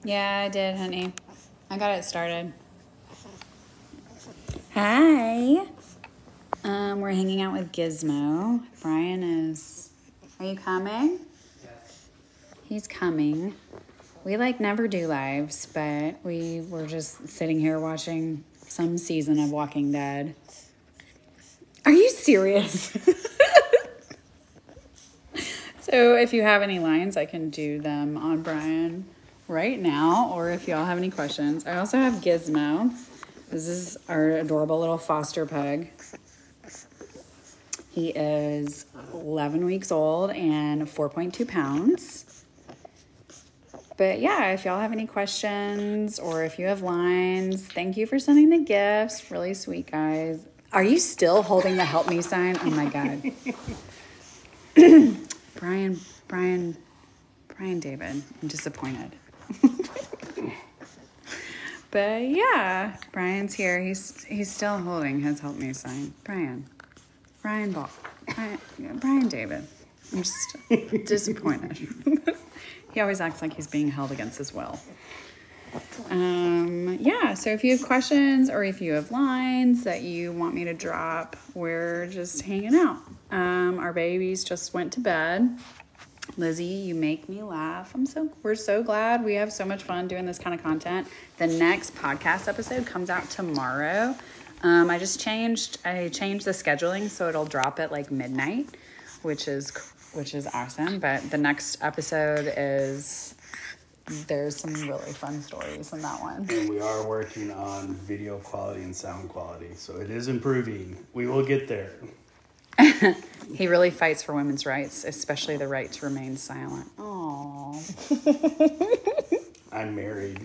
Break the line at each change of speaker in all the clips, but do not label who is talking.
Yeah, I did, honey. I got it started. Hi. We're hanging out with Gizmo. Brian is... Are you coming?
Yes.
He's coming. We never do lives, but we were just sitting here watching some season of Walking Dead. Are you serious? So if you have any lines, I can do them on Brian right now, or if y'all have any questions. I also have Gizmo. This is our adorable little foster pug. He is 11 weeks old and 4.2 pounds. But yeah, if y'all have any questions or if you have lines, thank you for sending the gifts. Really sweet, guys. Are you still holding the help me sign? Oh my God. Brian David, I'm disappointed. But yeah, Brian's here. He's still holding his help me sign. Brian David. I'm just disappointed. He always acts like he's being held against his will. Yeah, so if you have questions or if you have lines that you want me to drop, we're just hanging out. Our babies just went to bed. Lizzie, you make me laugh. We're so glad. We have so much fun doing this kind of content. The next podcast episode comes out tomorrow. I changed the scheduling so it'll drop at midnight, which is awesome. But the next episode there's some really fun stories in that one.
And we are working on video quality and sound quality, so it is improving. We will get there.
He really fights for women's rights, especially the right to remain silent. Aww.
I'm married.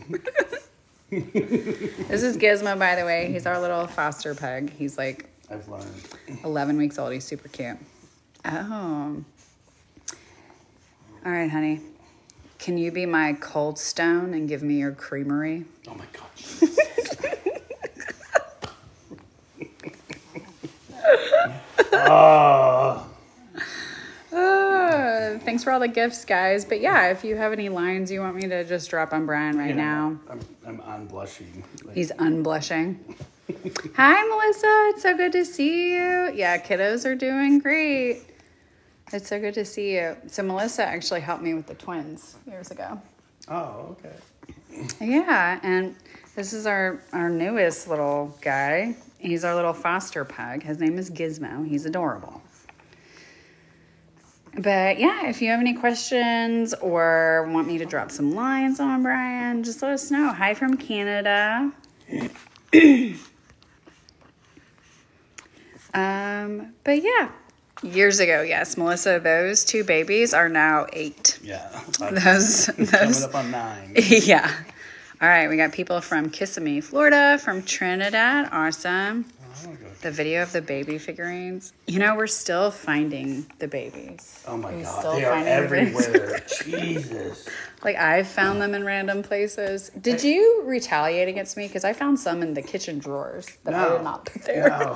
This is Gizmo, by the way. He's our little foster pug. He's
I've learned.
11 weeks old. He's super cute. Oh. All right, honey. Can you be my Cold Stone and give me your creamery?
Oh my God.
Thanks for all the gifts, guys. But yeah, if you have any lines you want me to just drop on Brian right now.
I'm unblushing.
He's unblushing. Hi, Melissa. It's so good to see you. Yeah, kiddos are doing great. It's so good to see you. So Melissa actually helped me with the twins years ago.
Oh, okay.
Yeah, and this is our newest little guy. He's our little foster pug. His name is Gizmo. He's adorable. But yeah, if you have any questions or want me to drop some lines on Brian, just let us know. Hi from Canada. But yeah, years ago, yes, Melissa, those two babies are now 8.
Yeah.
Those
Coming up on 9.
Yeah. All right, we got people from Kissimmee, Florida, from Trinidad. Awesome. The video of the baby figurines. We're still finding the babies.
Oh my God, they are everywhere. Jesus.
I've found them in random places. Did you retaliate against me? Because I found some in the kitchen drawers that I did not put there.
No.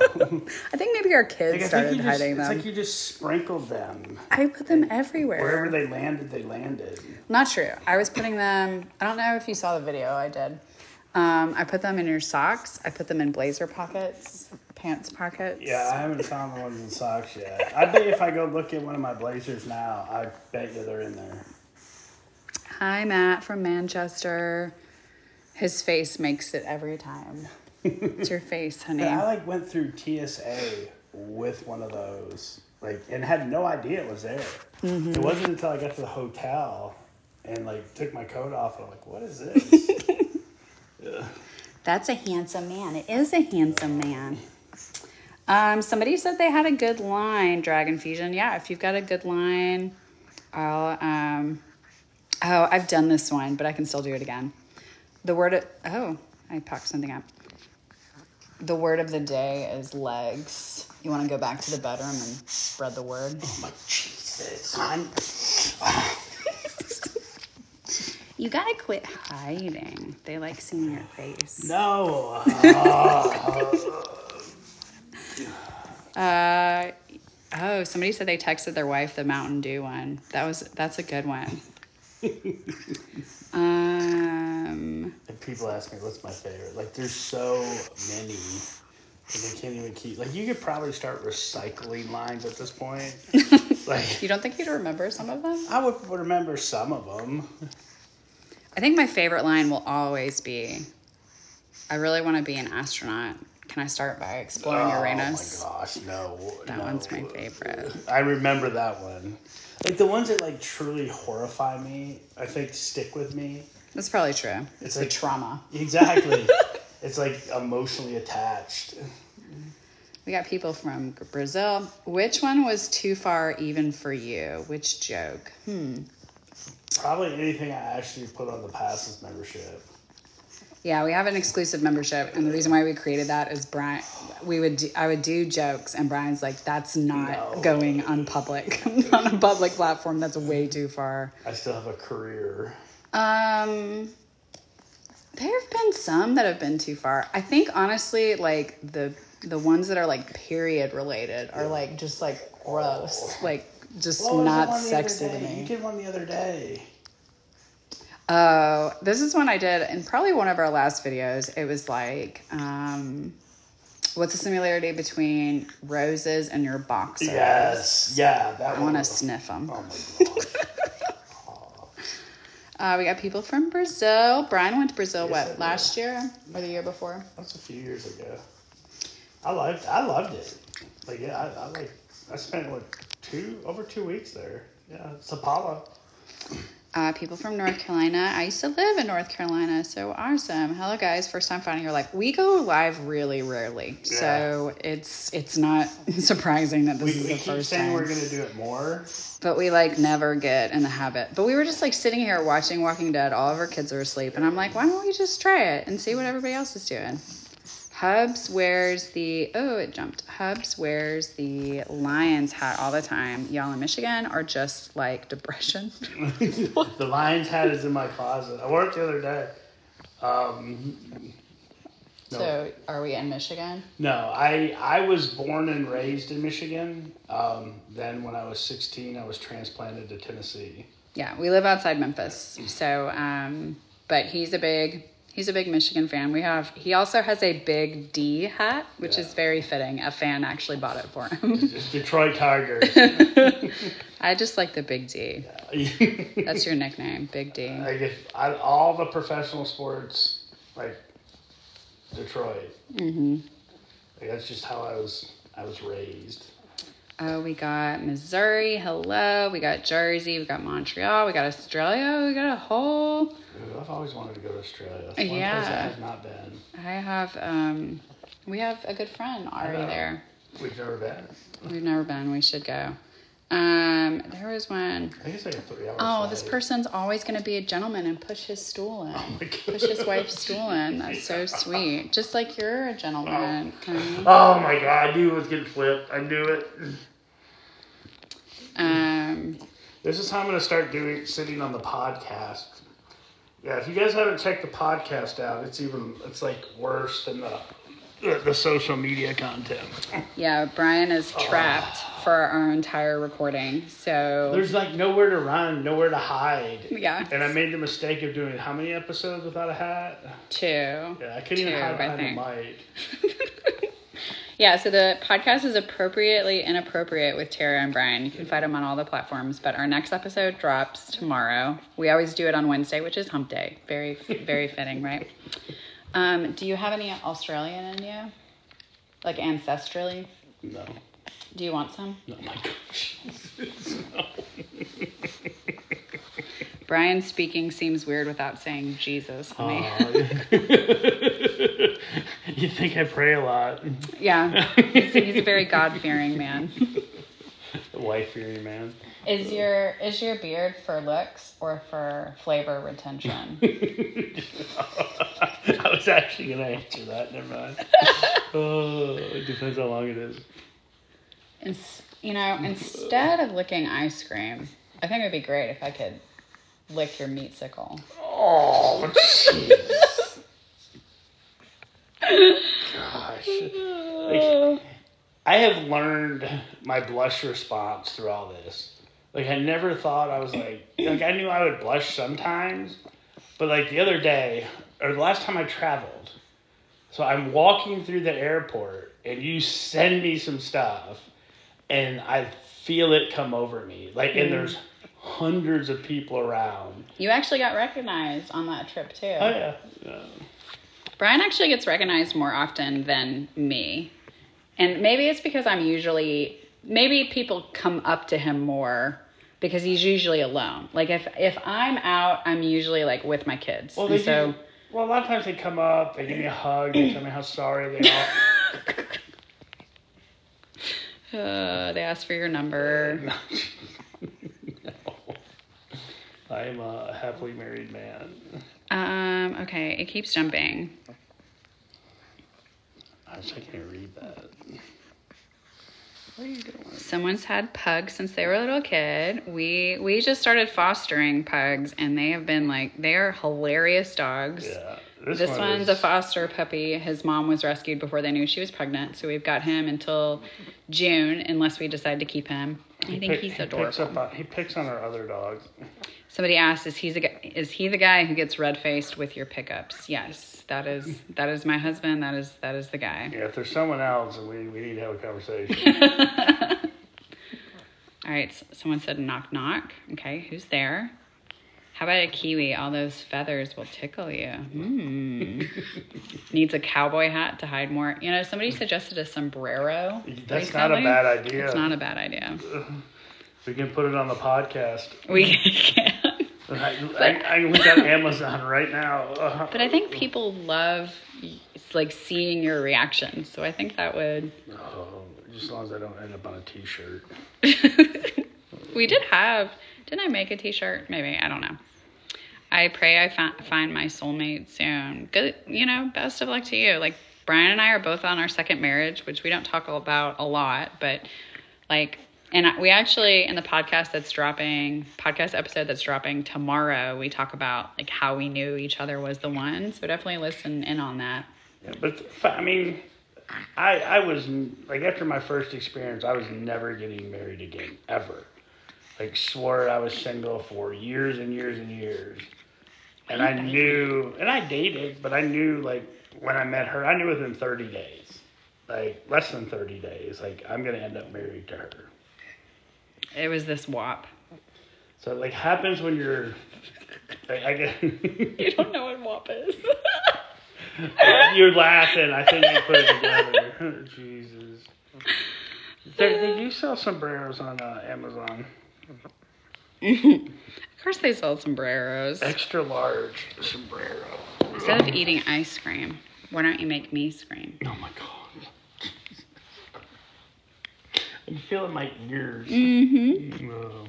I think maybe our kids started hiding them.
It's like you just sprinkled them.
I put them everywhere.
Wherever they landed.
Not true. I was putting them, I don't know if you saw the video, I did. I put them in your socks. I put them in blazer pockets, pants pockets.
Yeah, I haven't found the ones in socks yet. I bet if I go look at one of my blazers now, I bet you they're in there.
Hi, Matt from Manchester. His face makes it every time. It's your face, honey.
Yeah, I went through TSA with one of those, and had no idea it was there. Mm-hmm. It wasn't until I got to the hotel and took my coat off. And I'm like, what is this? Yeah.
That's a handsome man. It is a handsome man. Somebody said they had a good line, Dragon Fusion. Yeah, if you've got a good line, I've done this one, but I can still do it again. I packed something up. The word of the day is legs. You want to go back to the bedroom and spread the word?
Oh my Jesus.
You gotta quit hiding. They like seeing your face.
No.
Somebody said they texted their wife the Mountain Dew one. That's a good one.
And people ask me, what's my favorite? Like, there's so many. And they can't even keep... Like, you could probably start recycling lines at this point. Like,
You don't think you'd remember some of them?
I would remember some of them.
I think my favorite line will always be, I really want to be an astronaut. Can I start by exploring Uranus?
Oh my gosh, no.
That one's my favorite.
I remember that one. Like, the ones that, like, truly horrify me, I think stick with me.
That's probably true. It's
like
the trauma.
Exactly. It's, like, emotionally attached.
We got people from Brazil. Which one was too far even for you? Which joke?
Probably anything I actually put on the passes membership.
Yeah, we have an exclusive membership, and the reason why we created that is Brian. I would do jokes, and Brian's like, "That's not going on public on a public platform. That's way too far."
I still have a career.
There have been some that have been too far. I think honestly, like the ones that are like period related are like just like gross, like just not sexy to me.
You did one the other day.
Oh, this is one I did in probably one of our last videos. It was like, what's the similarity between roses and your boxers?
Yes. Yeah, that one.
I want to sniff them.
Oh my gosh.
We got people from Brazil. Brian went to Brazil,
Yes,
last year or the year before?
That was a few years ago. I loved it. Like, yeah, I spent, over 2 weeks there. Yeah, Sao Paulo.
People from North Carolina. I used to live in North Carolina, so awesome. Hello, guys. First time finding you. Like, we go live really rarely, so it's not surprising that this is the first time. We keep saying
we're gonna do it more,
but we like never get in the habit. But we were just like sitting here watching Walking Dead. All of our kids are asleep, and I'm like, why don't we just try it and see what everybody else is doing? Hubs wears Hubs wears the Lions hat all the time. Y'all in Michigan are just like depression.
The Lions hat is in my closet. I wore it the other day. No.
So are we in Michigan?
No, I was born and raised in Michigan. Then when I was 16, I was transplanted to Tennessee.
Yeah, we live outside Memphis. So, but he's a big Michigan fan. He also has a big D hat, which is very fitting. A fan actually bought it for him.
Detroit Tigers.
I just like the Big D. That's your nickname, Big D.
All the professional sports, like Detroit. Mm-hmm. Like, that's just how I was raised.
Oh, we got Missouri. Hello. We got Jersey. We got Montreal. We got Australia. We got a whole...
Ooh, I've always wanted to go to Australia. That's one place I have not been.
I have... we have a good friend, Ari, there.
We've never been.
We've never been. We should go. There was one...
I think it's like a 3-hour
flight. This person's always going to be a gentleman and push his stool in. Oh my God. Push his wife's stool in. That's so sweet. Just like you're a gentleman.
Oh my God. I knew it was getting flipped. I knew it. This is how I'm going to start sitting on the podcast. Yeah, if you guys haven't checked the podcast out, it's like worse than the social media content. Yeah,
Brian is trapped for our entire recording, so...
There's like nowhere to run, nowhere to hide.
Yeah.
And I made the mistake of doing how many episodes without a hat?
2.
Yeah, I couldn't even hide behind the mic.
Yeah, so the podcast is appropriately inappropriate with Tara and Brian. You can find them on all the platforms, but our next episode drops tomorrow. We always do it on Wednesday, which is hump day. Very, very fitting, right? Do you have any Australian in you? Like ancestrally?
No.
Do you want some?
Oh my gosh. No.
Brian speaking seems weird without saying Jesus, honey.
You think I pray a lot.
Yeah. He's a very God-fearing man.
A wife-fearing man.
Is your beard for looks or for flavor retention?
I was actually going to answer that. Never mind. It depends how long it is.
Instead of licking ice cream, I think it would be great if I could lick your meat sickle.
Oh, jeez. Gosh. I have learned my blush response through all this. Like, I never thought I was like I knew I would blush sometimes, but like the other day, or the last time I traveled, so I'm walking through the airport and you send me some stuff and I feel it come over me. Like, and there's hundreds of people around.
You actually got recognized on that trip too.
Oh, yeah.
Brian actually gets recognized more often than me. And maybe it's because maybe people come up to him more because he's usually alone. Like if I'm out, I'm usually like with my kids.
Well, a lot of times they come up, they give me a hug, they tell me how sorry they are.
They ask for your number.
No. I am a happily married man.
Okay, it keeps jumping.
I can't read that. What are you doing?
Someone's had pugs since they were a little kid. We just started fostering pugs, and they have been they are hilarious dogs.
Yeah.
This one's a foster puppy. His mom was rescued before they knew she was pregnant, so we've got him until June, unless we decide to keep him. I think he's adorable.
He picks on our other dogs.
Somebody asked, is he the guy who gets red-faced with your pickups? Yes, that is my husband. That is the guy.
Yeah, if there's someone else, we need to have a conversation.
All right, someone said knock knock. Okay, who's there? How about a kiwi? All those feathers will tickle you. Needs a cowboy hat to hide more. Somebody suggested a sombrero.
That's
recently.
not a bad idea.
It's not a bad idea.
We can put it on the podcast.
We can.
I look at Amazon right now.
But I think people love seeing your reaction. So I think that would.
Oh, just as long as I don't end up on a T-shirt.
We did have. Didn't I make a T-shirt? Maybe, I don't know. I pray I find my soulmate soon. Good, best of luck to you. Like, Brian and I are both on our second marriage, which we don't talk about a lot, but and we actually, in the podcast episode that's dropping tomorrow, we talk about how we knew each other was the one. So definitely listen in on that.
Yeah, but I mean, I was after my first experience, I was never getting married again, ever. Swore I was single for years and years and years. And I knew, and I dated, but I knew, when I met her, I knew within 30 days, less than 30 days, I'm going to end up married to her.
It was this WAP.
So it, happens when you're, I guess.
You don't know what WAP is.
You're laughing. I think you put it together. Jesus. They do sell sombreros on Amazon.
Of course they sell sombreros.
Extra large sombrero.
Instead of eating ice cream, why don't you make me scream?
Oh my God. I'm feeling my ears.
Mm-hmm.
Oh.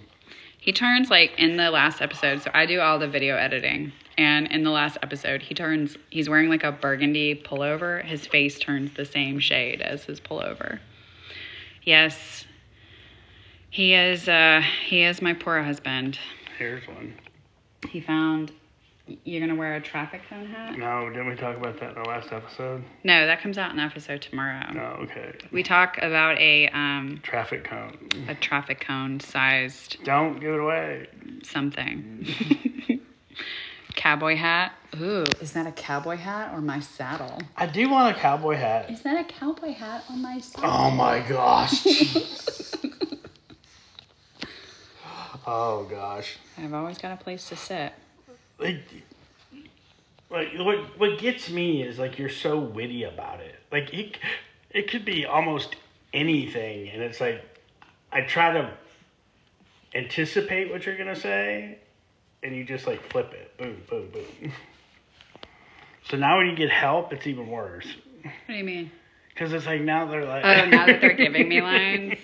He turns in the last episode, so I do all the video editing. And in the last episode, he's wearing a burgundy pullover. His face turns the same shade as his pullover. Yes. He is my poor husband.
Here's one.
He found, you're going to wear a traffic cone hat?
No, didn't we talk about that in the last episode?
No, that comes out in the episode tomorrow.
Oh, okay.
We talk about a
traffic cone.
A traffic cone sized.
Don't give it away.
Something. Cowboy hat. Ooh, is that a cowboy hat or my saddle?
I do want a cowboy hat.
Is that a cowboy hat on my saddle?
Oh my gosh. Oh gosh.
I've always got a place to sit.
What gets me is you're so witty about it. It could be almost anything, and it's I try to anticipate what you're gonna say, and you just flip it. Boom, boom, boom. So now when you get help, it's even worse.
What do you mean?
Because it's now they're
Oh, now that they're giving me lines.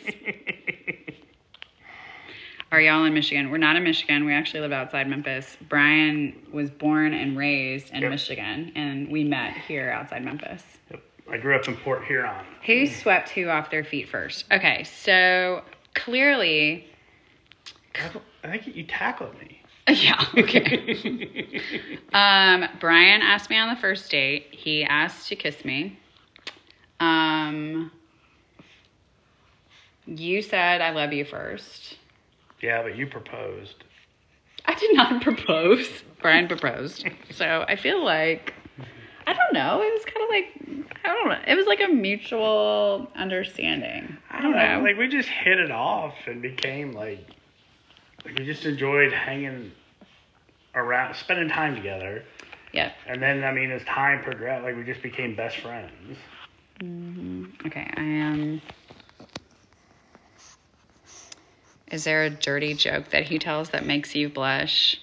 Are y'all in Michigan? We're not in Michigan. We actually live outside Memphis. Brian was born and raised in Michigan, and we met here outside Memphis.
Yep. I grew up in Port Huron.
Who swept who off their feet first? Okay, so clearly...
I think you tackled me.
Yeah, okay. Brian asked me on the first date. He asked to kiss me. You said I love you first.
Yeah, but you proposed.
I did not propose. Brian proposed. So I feel like, I don't know. It was kind of like, I don't know. It was like a mutual understanding. I don't know.
Like, we just hit it off and became like we just enjoyed hanging around, spending time together.
Yeah.
And then, I mean, as time progressed, like, we just became best friends.
Mm-hmm. Okay, I am. Is there a dirty joke that he tells that makes you blush?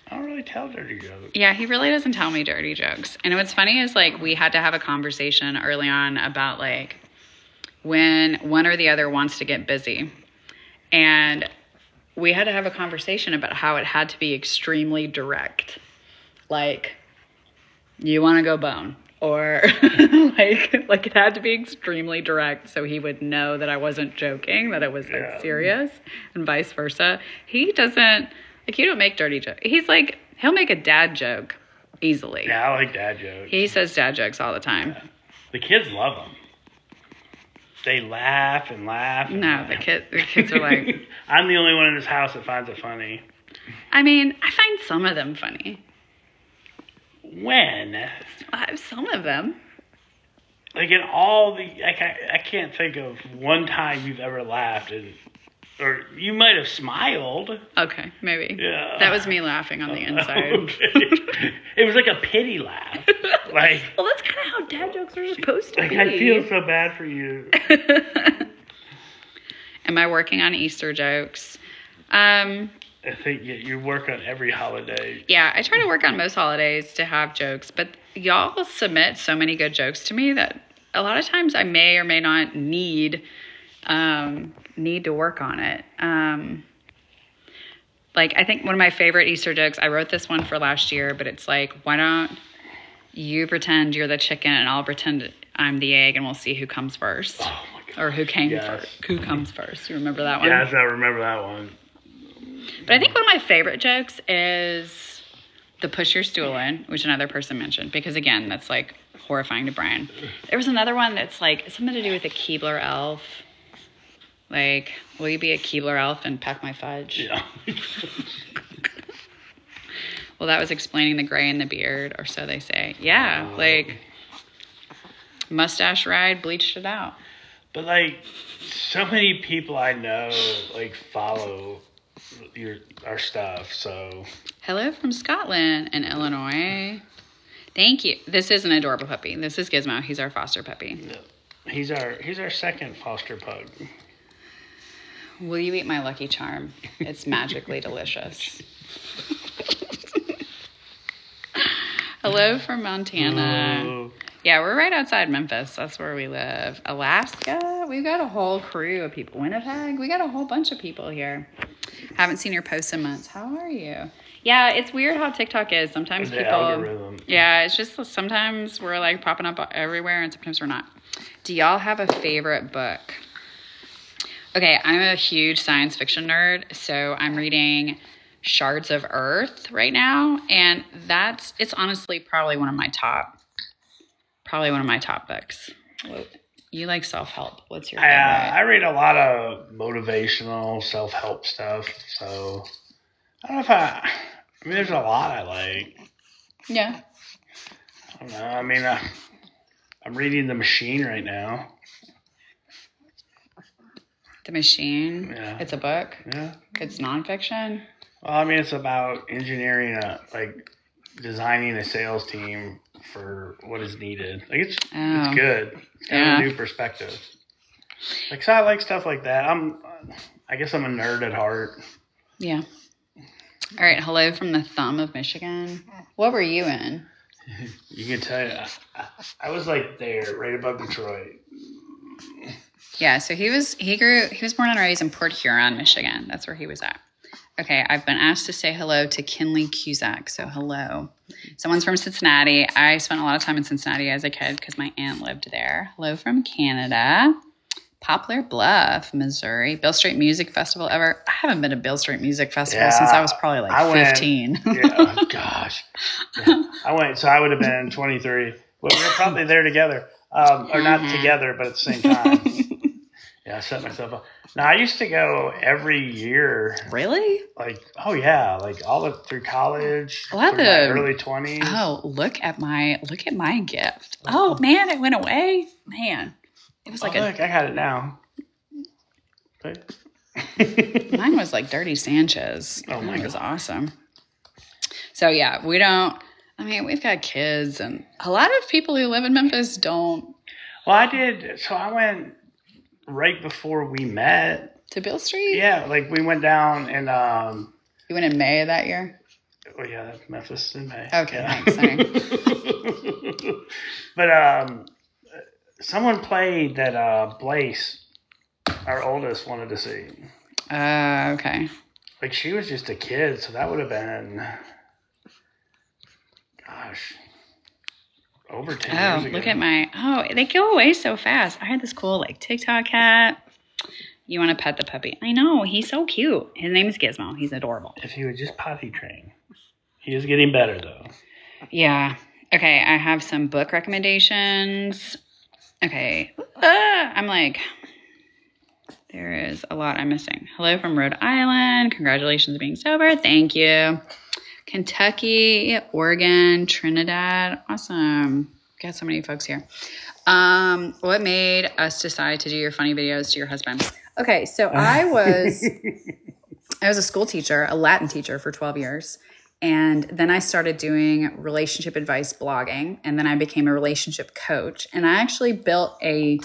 I don't really tell dirty jokes.
Yeah, he really doesn't tell me dirty jokes. And what's funny is, like, we had to have a conversation early on about, like, when one or the other wants to get busy. And we had to have a conversation about how it had to be extremely direct. Like, you want to go bone. Or, like it had to be extremely direct so he would know that I wasn't joking, that it was, like, serious, and vice versa. He doesn't, like, you don't make dirty jokes. He's like, he'll make a dad joke easily.
Yeah, I like dad jokes.
He says dad jokes all the time.
Yeah. The kids love them. They laugh and laugh. And
no,
laugh.
The kids are like...
I'm the only one in this house that finds it funny.
I mean, I find some of them funny.
When?
Some of them.
Like, in all the... I can't think of one time you've ever laughed. Or you might have smiled.
Okay, maybe.
Yeah.
That was me laughing on the inside.
Okay. It was like a pity laugh. Like,
well, that's kind of how dad jokes are supposed to be.
I feel so bad for you.
Am I working on Easter jokes?
I think you work on every holiday.
Yeah, I try to work on most holidays to have jokes, but y'all submit so many good jokes to me that a lot of times I may or may not need to work on it. Like, I think one of my favorite Easter jokes, I wrote this one for last year, but it's like, why don't you pretend you're the chicken and I'll pretend I'm the egg and we'll see who comes first.
Oh my God.
Or who comes first. You remember that one?
Yes, I remember that one.
But I think one of my favorite jokes is the push your stool in, which another person mentioned, because again, that's like horrifying to Brian. There was another one that's like something to do with a Keebler elf. Like, will you be a Keebler elf and peck my fudge?
Yeah.
Well, that was explaining the gray in the beard, or so they say. Yeah, like mustache ride, bleached it out.
But like, so many people I know like follow our stuff. So
hello from Scotland and Illinois. Thank you. This is an adorable puppy. This is Gizmo. He's our foster puppy.
Yeah. He's our second foster pug.
Will you eat my Lucky Charm? It's magically delicious. Hello from Montana.
Oh.
Yeah, we're right outside Memphis. That's where we live. Alaska, we've got a whole crew of people. Winnipeg, we got a whole bunch of people here. Haven't seen your posts in months. How are you? Yeah, it's weird how TikTok is. Sometimes
The
people...
algorithm.
Yeah, it's just sometimes we're like popping up everywhere and sometimes we're not. Do y'all have a favorite book? Okay, I'm a huge science fiction nerd, so I'm reading Shards of Earth right now, and it's honestly probably one of my top books. You like self-help. What's your favorite?
I read a lot of motivational self-help stuff, so I don't know if there's a lot I like.
Yeah.
I don't know. I mean, I'm reading The Machine right now.
The Machine?
Yeah.
It's a book?
Yeah.
It's nonfiction?
Well, I mean, it's about engineering designing a sales team for what is needed. Like, it's good. It's kind of a new perspective. Like, so I like stuff like that. I guess I'm a nerd at heart.
Yeah. All right. Hello from the thumb of Michigan. What were you in?
You can tell I was like there, right above Detroit.
Yeah. So he was born and raised in Port Huron, Michigan. That's where he was at. Okay, I've been asked to say hello to Kinley Cusack, so hello. Someone's from Cincinnati. I spent a lot of time in Cincinnati as a kid because my aunt lived there. Hello from Canada. Poplar Bluff, Missouri. Beale Street Music Festival ever? I haven't been to Beale Street Music Festival since I was probably 15.
Yeah, oh gosh. Yeah. I went, so I would have been 23. Well, we were probably there together. Or not together, but at the same time. Yeah, I set myself up. Now, I used to go every year.
Really?
Like, oh yeah, like all the through college,
Well,
through my early 20s.
Oh, look at my gift. Oh man, it went away. Man, it was like
look, I got it now.
Mine was like Dirty Sanchez.
Oh my
God. It was awesome. So yeah, we've got kids, and a lot of people who live in Memphis don't.
Well, I did. So I went right before we met
to Beale Street.
Yeah, like we went down and
you went in May of that year.
Oh yeah, that's Memphis in May.
Okay,
yeah.
thanks.
But someone played that Blaze, our oldest, wanted to see.
Okay.
Like she was just a kid, so that would have been, gosh, over 10 years ago.
Look at they go away so fast. I had this cool like TikTok cat. You want to pet the puppy? I know, he's so cute. His name is Gizmo. He's adorable.
If he would just potty train. He is getting better though.
Yeah. Okay, I have some book recommendations. Okay. I'm like, there is a lot I'm missing. Hello from Rhode Island. Congratulations on being sober. Thank you. Kentucky, Oregon, Trinidad. Awesome. Got so many folks here. What made us decide to do your funny videos to your husband? Okay, so I was a school teacher, a Latin teacher for 12 years. And then I started doing relationship advice blogging. And then I became a relationship coach. And I actually built a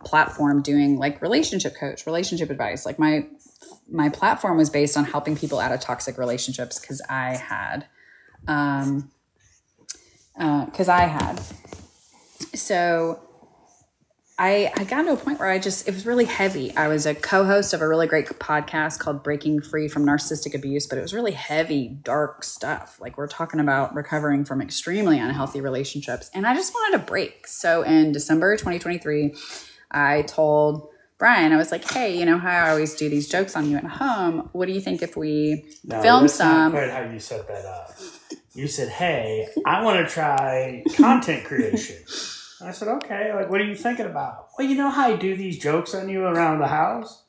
platform doing like relationship advice. Like my platform was based on helping people out of toxic relationships because I had. So I got to a point where it was really heavy. I was a co-host of a really great podcast called Breaking Free from Narcissistic Abuse, but it was really heavy, dark stuff. Like we're talking about recovering from extremely unhealthy relationships. And I just wanted a break. So in December 2023, I told Brian, I was like, hey, you know how I always do these jokes on you at home? What do you think if we film some?
That's not quite how you set that up. You said, hey, I want to try content creation. I said, okay, like, what are you thinking about? Well, you know how I do these jokes on you around the house?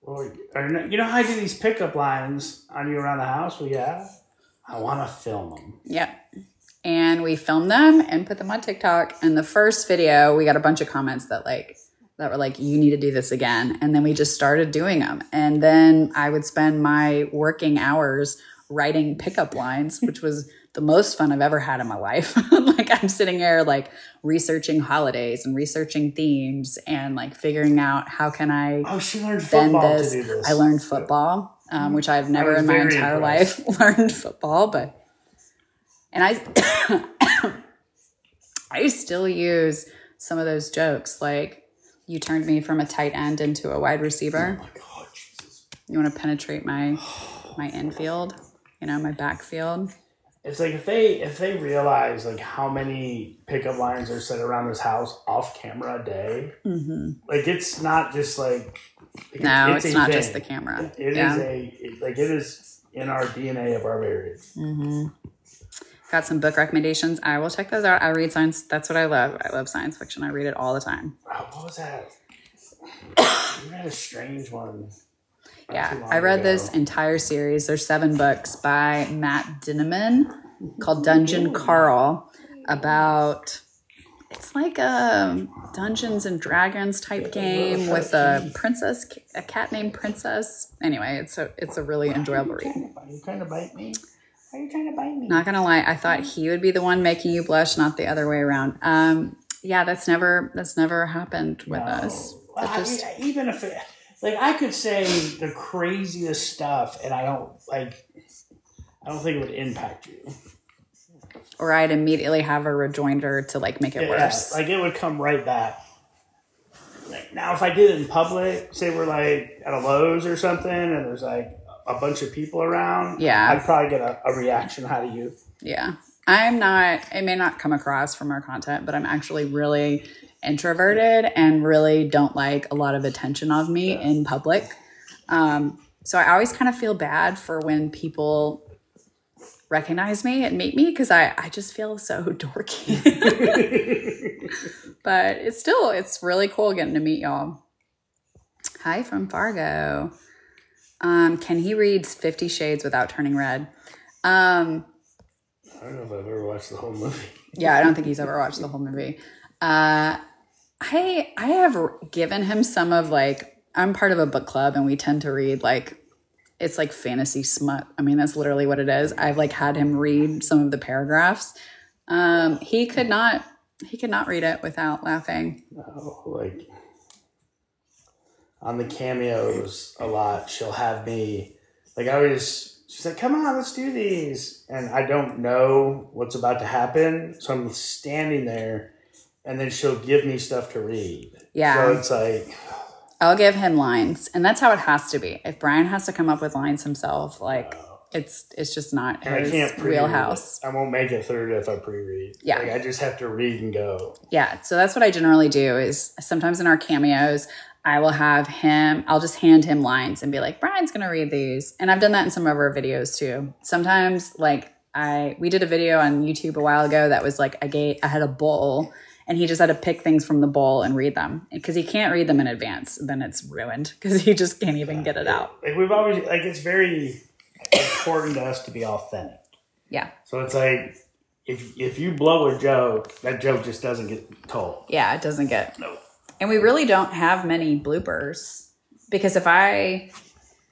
Or you know how I do these pickup lines on you around the house? Well, yeah, I want to film them.
Yep. And we filmed them and put them on TikTok. And the first video, we got a bunch of comments that were like, you need to do this again. And then we just started doing them. And then I would spend my working hours writing pickup lines, which was the most fun I've ever had in my life. Like I'm sitting here like researching holidays and researching themes and like figuring out how can I
she learned football to do this.
I learned football, which I've never in my entire life learned football, and I still use some of those jokes. Like you turned me from a tight end into a wide receiver.
Oh my God, Jesus.
You want to penetrate my infield, my backfield.
It's like if they realize like how many pickup lines are set around this house off camera a day, like it's not just like
it's not just the camera.
It is in our DNA of our marriage. Mm-hmm.
Got some book recommendations. I will check those out. I read science. That's what I love. I love science fiction. I read it all the time.
Oh, what was that? You read a strange one.
Yeah, I read this entire series. There's 7 books by Matt Dinniman called Dungeon Carl about, it's like a Dungeons and Dragons type game with a cat named Princess. Anyway, it's a really enjoyable read.
Are you trying to bite me? Are you trying to bite me?
Not gonna lie, I thought he would be the one making you blush, not the other way around. Yeah, that's never happened with us.
Even if it... Like, I could say the craziest stuff, and I don't think it would impact you.
Or I'd immediately have a rejoinder to, like, make it worse.
Yeah, like, it would come right back. Like, now, if I did it in public, say we're, like, at a Lowe's or something, and there's, like, a bunch of people around, I'd probably get a reaction. How do you?
Yeah. It may not come across from our content, but I'm actually really introverted and really don't like a lot of attention of me in public. So I always kind of feel bad for when people recognize me and meet me because I just feel so dorky. But it's really cool getting to meet y'all. Hi from Fargo. Can he read 50 Shades without turning red?
I don't know if I've ever watched the whole movie.
Yeah, I don't think he's ever watched the whole movie. I have given him some of I'm part of a book club and we tend to read it's like fantasy smut. I mean, that's literally what it is. I've had him read some of the paragraphs. He could not read it without laughing.
No, on the cameos a lot, she'll have me she's like, come on, let's do these. And I don't know what's about to happen. So I'm standing there and then she'll give me stuff to read.
Yeah.
So it's
I'll give him lines. And that's how it has to be. If Brian has to come up with lines himself, it's just not his
I can't
wheelhouse.
I won't make it through if I pre-read.
Yeah.
I just have to read and go.
Yeah. So that's what I generally do is sometimes in our cameos, I'll just hand him lines and be like, Brian's going to read these. And I've done that in some of our videos too. Sometimes we did a video on YouTube a while ago that was I had a bowl and he just had to pick things from the bowl and read them because he can't read them in advance. Then it's ruined because he just can't even get it out.
We've always, it's very important to us to be authentic.
Yeah.
So it's if you blow a joke, that joke just doesn't get told.
Yeah, it doesn't get.
No.
And we really don't have many bloopers because if I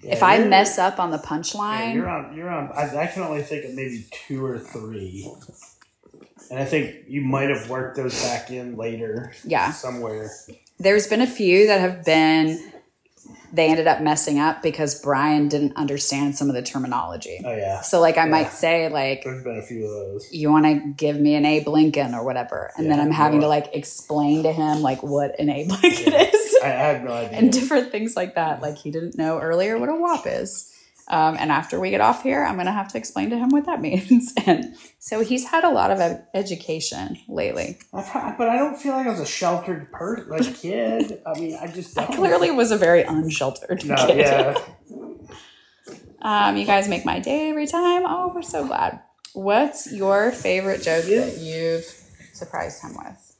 mess up on the punchline,
you're on. I can only think of maybe 2 or 3, and I think you might have worked those back in later. Yeah, somewhere.
There's been a few that have been. They ended up messing up because Brian didn't understand some of the terminology.
Oh, yeah.
So, I might say,
there's been a few of those.
You want to give me an Abe Lincoln or whatever. And then I'm having to, explain to him, what an Abe Lincoln is.
I had no idea.
And different things like that. He didn't know earlier what a WAP is. And after we get off here, I'm going to have to explain to him what that means. And so he's had a lot of education lately.
But I don't feel like I was a sheltered kid. I mean, I just don't.
I clearly was a very unsheltered kid. Yeah. You guys make my day every time. Oh, we're so glad. What's your favorite joke that you've surprised him with?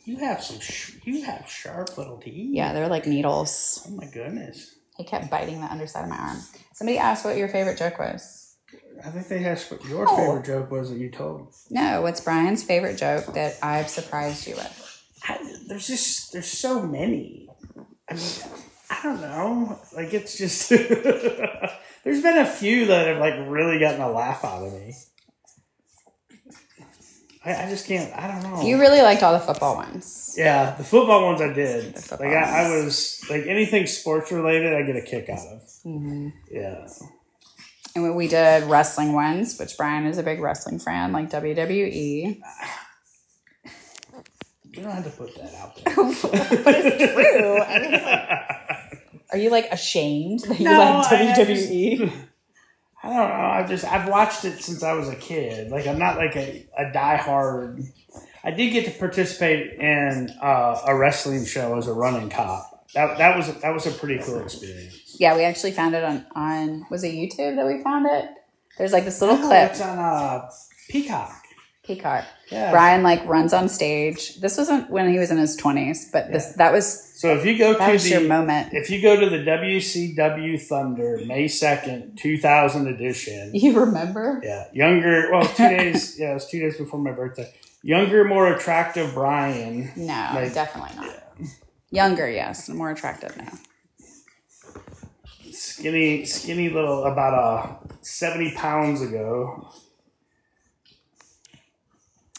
You have sharp little teeth.
Yeah, they're like needles.
Oh my goodness.
He kept biting the underside of my arm. Somebody asked what your favorite joke was.
I think they asked what your favorite joke was that you told.
No, what's Brian's favorite joke that I've surprised you with?
There's so many. I mean, I don't know. It's just there's been a few that have really gotten a laugh out of me. I just can't. I don't know.
You really liked all the football ones.
Yeah, the football ones I did. I was anything sports related, I get a kick out of. Mm-hmm. Yeah.
And when we did wrestling ones, which Brian is a big wrestling fan, like WWE.
You don't have to put that out there.
But it's true. I mean, are you ashamed that you like WWE?
I don't know. I've watched it since I was a kid. I'm not a diehard. I did get to participate in a wrestling show as a running cop. That was a pretty cool experience.
Yeah, we actually found it on was it YouTube that we found it? There's this little clip.
It's on Peacock.
Yeah. Brian runs on stage. This wasn't when he was in his 20s, but that was.
So if you go to
your moment.
If you go to the WCW Thunder May 2nd, 2000 edition.
You remember?
Yeah, younger. Well, it was 2 days. Yeah, it was 2 days before my birthday. Younger, more attractive Brian.
No, definitely not. Yeah. Younger, yes, more attractive now.
Skinny little, about 70 pounds ago.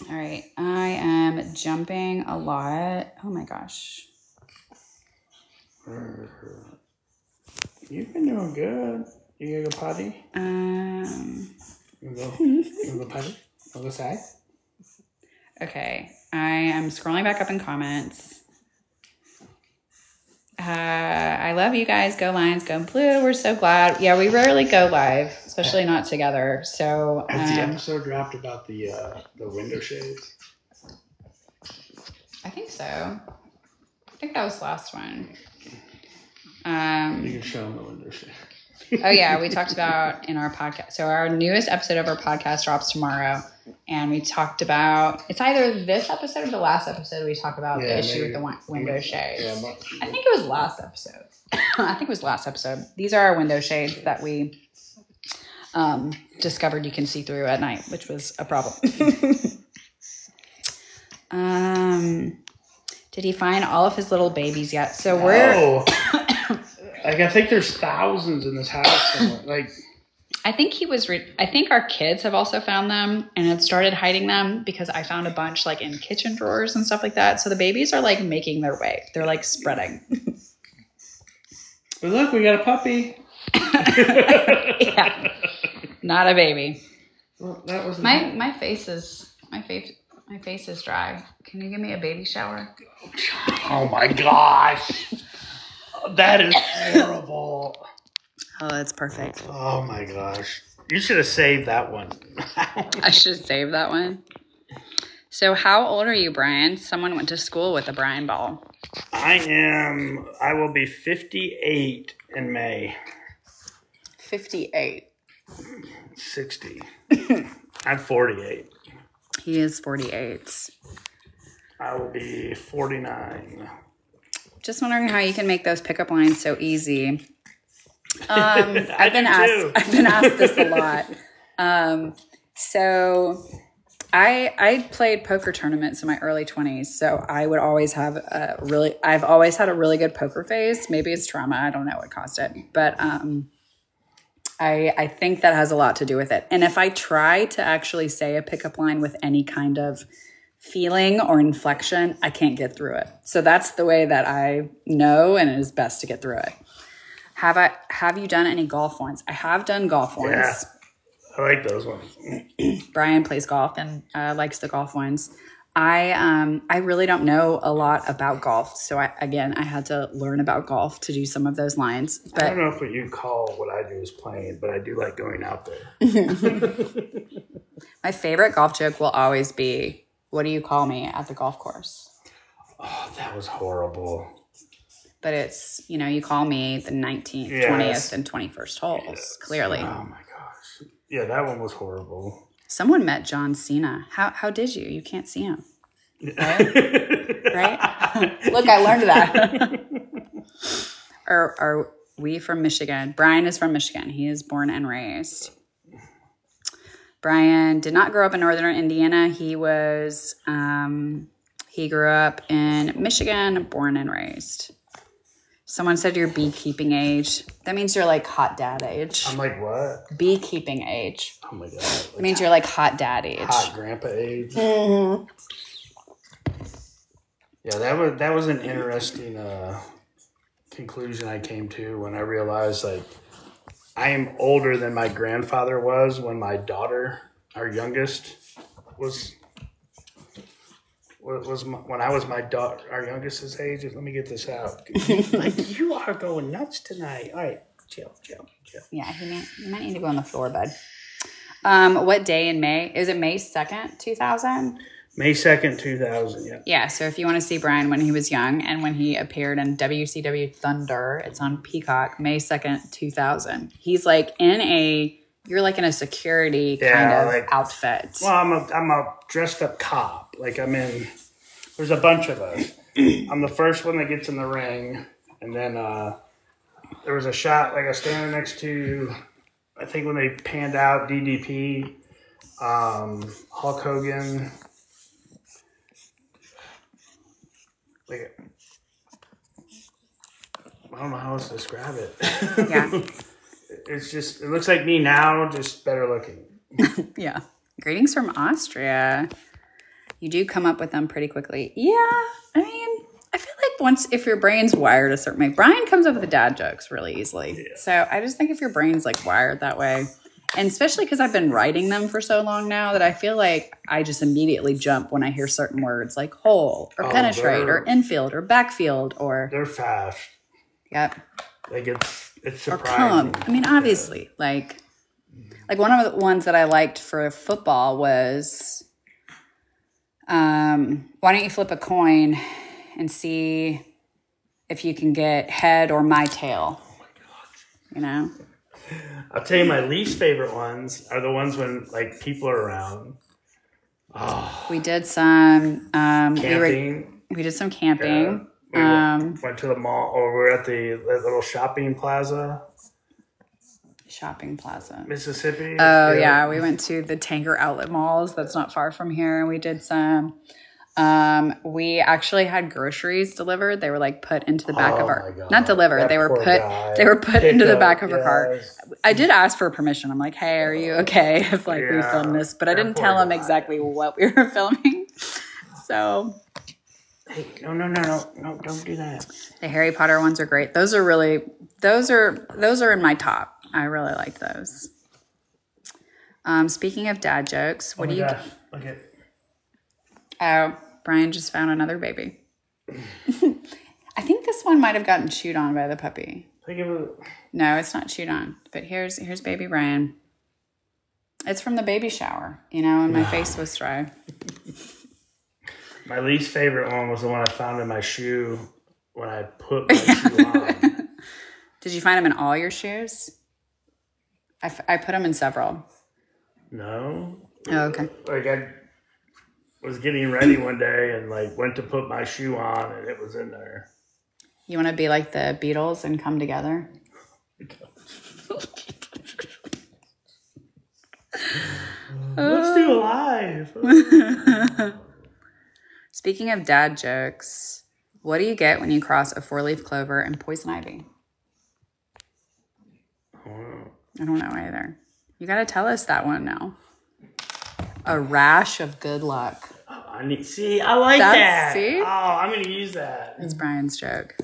All right, I am jumping a lot. Oh my gosh.
You've been doing good. You gonna go potty? You gonna go potty? On the side?
Okay, I am scrolling back up in comments. I love you guys. Go Lions, go Blue. We're so glad. Yeah, we rarely go live, especially not together. So
has the episode dropped about the window shades?
I think so. I think that was the last one.
You can show them the window shade.
Oh yeah, we talked about in our podcast. So our newest episode of our podcast drops tomorrow, And we talked about, it's either this episode or the last episode we talked about the issue with the window shades.
Yeah,
I think it was last episode. I think it was last episode. These are our window shades that we discovered you can see through at night, which was a problem. Did he find all of his little babies yet? So we're...
Like, I think there's thousands in this house somewhere. Like...
I think he was. I think our kids have also found them and had started hiding them because I found a bunch like in kitchen drawers and stuff like that. So the babies are like making their way. They're like spreading.
But look, we got a puppy.
Yeah, not a baby.
Well, that was
my face is dry. Can you give me a baby shower?
Oh my gosh, that is terrible.
Oh, that's perfect.
Oh my gosh. You should have saved that one.
I should save that one. So how old are you, Brian? Someone went to school with a Brian ball.
I will be 58 in May.
58.
60. I'm 48.
He is 48.
I will be 49.
Just wondering how you can make those pickup lines so easy. I've been asked this a lot. So I played poker tournaments in my early 20s. So I would always have I've always had a really good poker face. Maybe it's trauma. I don't know what caused it, but, I think that has a lot to do with it. And if I try to actually say a pickup line with any kind of feeling or inflection, I can't get through it. So that's the way that I know, and it is best to get through it. Have you done any golf ones? I have done golf ones.
Yeah, I like those ones.
Brian plays golf and likes the golf ones. I really don't know a lot about golf, so I had to learn about golf to do some of those lines. But
I don't know if what you call what I do is playing, but I do like going out there.
My favorite golf joke will always be, "What do you call me at the golf course?"
Oh, that was horrible.
But it's, you call me the 19th, 20th, and 21st holes, clearly.
Oh, my gosh. Yeah, that one was horrible.
Someone met John Cena. How did you? You can't see him. Right? Right? Look, I learned that. Are we from Michigan? Brian is from Michigan. He is born and raised. Brian did not grow up in northern Indiana. He grew up in Michigan, born and raised. Someone said your beekeeping age. That means you're like hot dad age.
I'm like, what?
Beekeeping age.
Oh my God.
It means you're like hot dad age.
Hot grandpa age.
Mm-hmm.
Yeah, that was an interesting conclusion I came to when I realized like I am older than my grandfather was when my daughter, our youngest, was when I was my daughter, our youngest's age. Let me get this out. Like, you are going nuts tonight. All right, chill.
Yeah, you might need to go on the floor, bud. What day in May? Is it May 2nd, 2000?
May 2nd, 2000, yeah.
Yeah, so if you want to see Brian when he was young and when he appeared in WCW Thunder, it's on Peacock, May 2nd, 2000. He's like you're like in a security kind of outfit.
Well, I'm a dressed up cop. Like there's a bunch of us. I'm the first one that gets in the ring. And then there was a shot, like I was standing next to, I think when they panned out DDP, Hulk Hogan. Like, I don't know how else to describe it.
Yeah.
It looks like me now, just better looking.
Yeah. Greetings from Austria. You do come up with them pretty quickly. Yeah. I mean, I feel like if your brain's wired a certain way, Brian comes up with the dad jokes really easily. Yeah. So I just think if your brain's like wired that way, and especially because I've been writing them for so long now that I feel like I just immediately jump when I hear certain words like hole or penetrate or infield or backfield or.
They're fast.
Yep.
Like it's surprising.
Or come. I mean, obviously, like one of the ones that I liked for football was, why don't you flip a coin and see if you can get head or my tail?
Oh my gosh.
You know?
I'll tell you my least favorite ones are the ones when like people are around
We did some
camping.
We did some camping.
Yeah. We went to the mall, or we were at the little shopping plaza.
Shopping plaza.
Mississippi.
Oh, yeah. We went to the Tanger Outlet Malls. That's not far from here. And we did some. We actually had groceries delivered. They were like put into the back of our, not delivered. They were put into the back of our car. I did ask for permission. I'm like, hey, are you okay if we film this? But I didn't tell him exactly what we were filming. So.
Hey, no, don't do that.
The Harry Potter ones are great. Those are in my top. I really like those. Speaking of dad jokes, what do you?
Look at.
Oh, Brian just found another baby. I think this one might have gotten chewed on by the puppy. No, it's not chewed on. But here's baby Brian. It's from the baby shower, and my face was dry.
My least favorite one was the one I found in my shoe when I put my shoe on.
Did you find them in all your shoes? I put them in several.
No.
Oh, okay.
I was getting ready one day and went to put my shoe on and it was in there.
You want to be like the Beatles and come together?
Let's do a live.
Speaking of dad jokes, what do you get when you cross a 4-leaf clover and poison ivy? I don't know either. You got to tell us that one now. A rash of good luck.
I like that.
See?
Oh, I'm going to use that.
It's Brian's joke.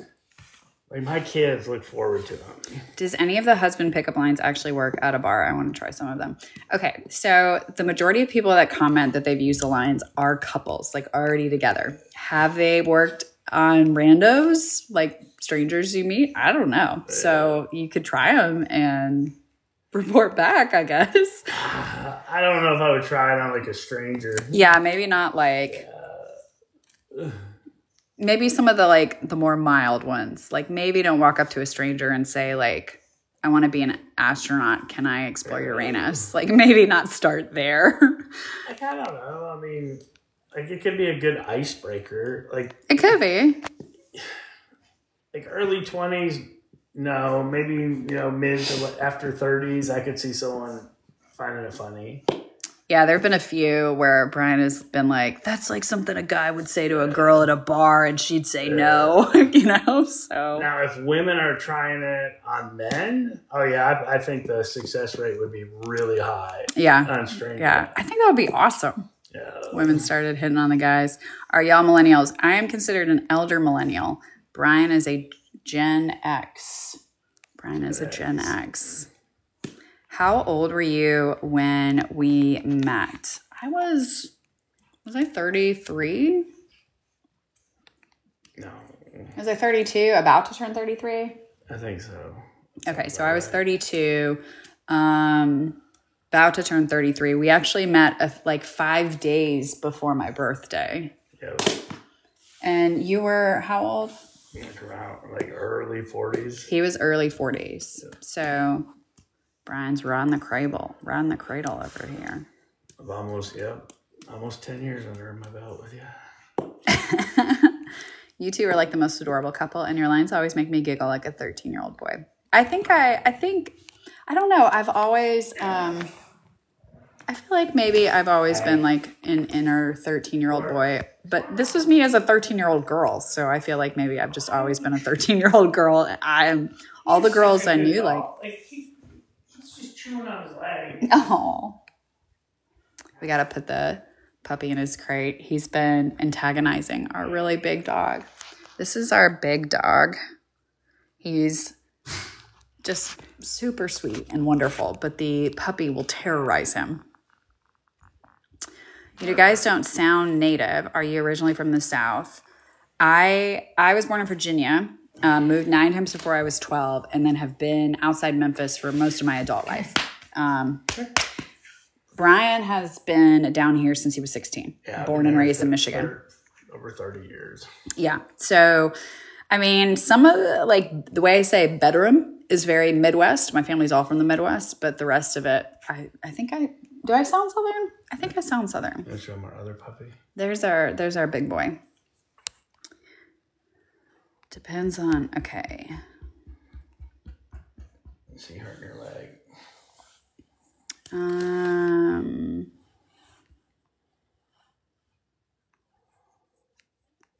My kids look forward to them.
Does any of the husband pickup lines actually work at a bar? I want to try some of them. Okay, so the majority of people that comment that they've used the lines are couples, already together. Have they worked on randos, strangers you meet? I don't know. So you could try them and report back, I guess.
I don't know if I would try it on a stranger.
Yeah, maybe not maybe some of the more mild ones. Maybe don't walk up to a stranger and say I want to be an astronaut. Can I explore Uranus? Maybe not start there.
I don't know. I mean, it could be a good icebreaker.
It could be.
Early 20s, no. Maybe, mid to after 30s, I could see someone finding it funny.
Yeah, there have been a few where Brian has been that's something a guy would say to a girl at a bar and she'd say no, so.
Now, if women are trying it on men, I think the success rate would be really high.
Yeah.
On strangers.
Yeah, I think that would be awesome.
Yeah.
Women started hitting on the guys. Are y'all millennials? I am considered an elder millennial. Brian is a Gen X. Gen X. How old were you when we met? Was I 33?
No.
Was I 32? About to turn 33?
I think so.
Okay, so I was 32, about to turn 33. We actually met 5 days before my birthday.
Yeah.
And you were how old?
Around early 40s.
He was early 40s. Yeah. So Brian's riding the cradle over here.
I've almost 10 years under my belt with you.
You two are the most adorable couple, and your lines always make me giggle like a 13-year-old boy. I think, I don't know. I've always, I feel maybe I've always been an inner 13-year-old boy, but this was me as a 13-year-old girl. So I feel maybe I've just always been a 13-year-old girl. All the girls I knew,
he's just chewing on his leg.
Oh, we got to put the puppy in his crate. He's been antagonizing our really big dog. This is our big dog. He's just super sweet and wonderful, but the puppy will terrorize him. You guys don't sound native. Are you originally from the South? I was born in Virginia, moved 9 times before I was 12, and then have been outside Memphis for most of my adult life. Brian has been down here since he was 16, born and raised in Michigan.
Over 30 years.
Yeah. So, I mean, some of the way I say bedroom is very Midwest. My family's all from the Midwest, but the rest of it, do I sound Southern? I think I sound Southern.
Let's show 'em our other puppy.
There's our big boy. Depends on, okay.
Is he hurting your leg?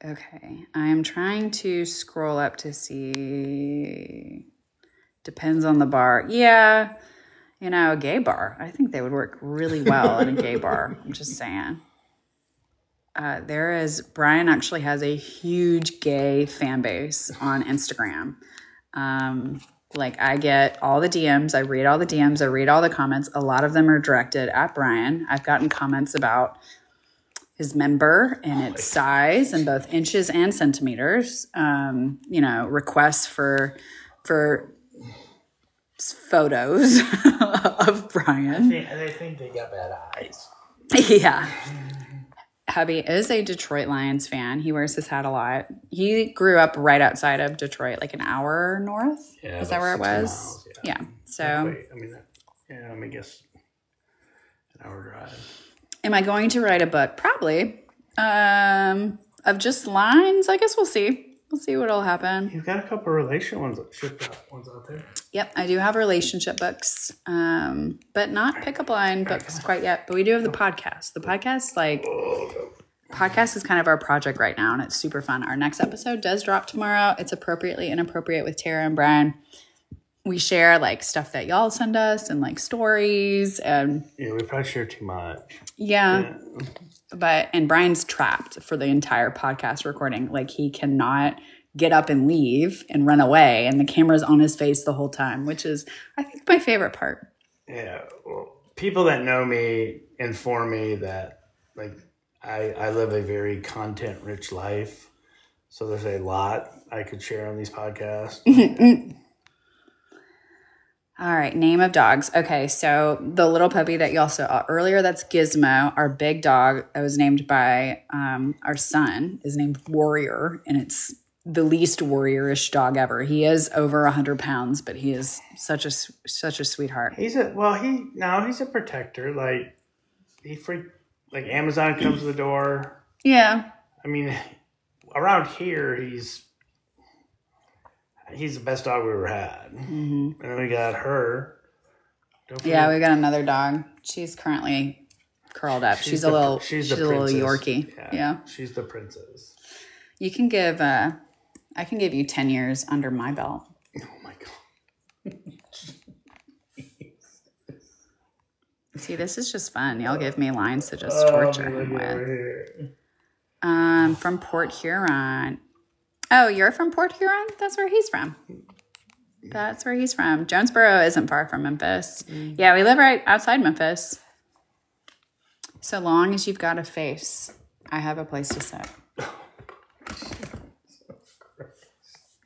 Okay, I am trying to scroll up to see. Depends on the bar. Yeah, a gay bar. I think they would work really well in a gay bar. I'm just saying. Brian actually has a huge gay fan base on Instagram. I get all the DMs. I read all the DMs. I read all the comments. A lot of them are directed at Brian. I've gotten comments about his member and its size in both inches and centimeters. Requests for photos of Brian.
They think they got bad eyes.
Yeah. Hubby is a Detroit Lions fan. He wears his hat a lot. He grew up right outside of Detroit, like an hour north.
Yeah,
is that where it was?
Miles,
yeah. So,
I guess an hour drive.
Am I going to write a book? Probably. Of just lines. I guess we'll see. We'll see what'll happen.
You've got a couple of relationship ones out there.
Yep, I do have relationship books, but not pickup line books quite yet. But we do have the podcast. The podcast, podcast is kind of our project right now, and it's super fun. Our next episode does drop tomorrow. It's Appropriately Inappropriate with Tara and Brian. We share stuff that y'all send us and stories and
we probably share too much.
Yeah. And Brian's trapped for the entire podcast recording. He cannot get up and leave and run away, and the camera's on his face the whole time, which is, I think, my favorite part.
Yeah. Well, people that know me inform me that I live a very content-rich life, so there's a lot I could share on these podcasts.
All right, name of dogs. Okay, so the little puppy that y'all saw earlier, that's Gizmo. Our big dog that was named by our son is named Warrior, and it's the least warrior-ish dog ever. He is over 100 pounds, but he is such a sweetheart.
He's a protector. Amazon comes to the door.
Yeah.
I mean, around here, he's the best dog we ever had. Mm-hmm. And then we got her.
We got another dog. She's currently curled up. She's a little Yorkie. Yeah.
She's the princess.
You can give, I can give you 10 years under my belt.
Oh my God.
See, this is just fun. Y'all give me lines to just torture him with. From Port Huron. Oh, you're from Port Huron? That's where he's from. Jonesboro isn't far from Memphis. Mm. Yeah, we live right outside Memphis. So long as you've got a face, I have a place to sit.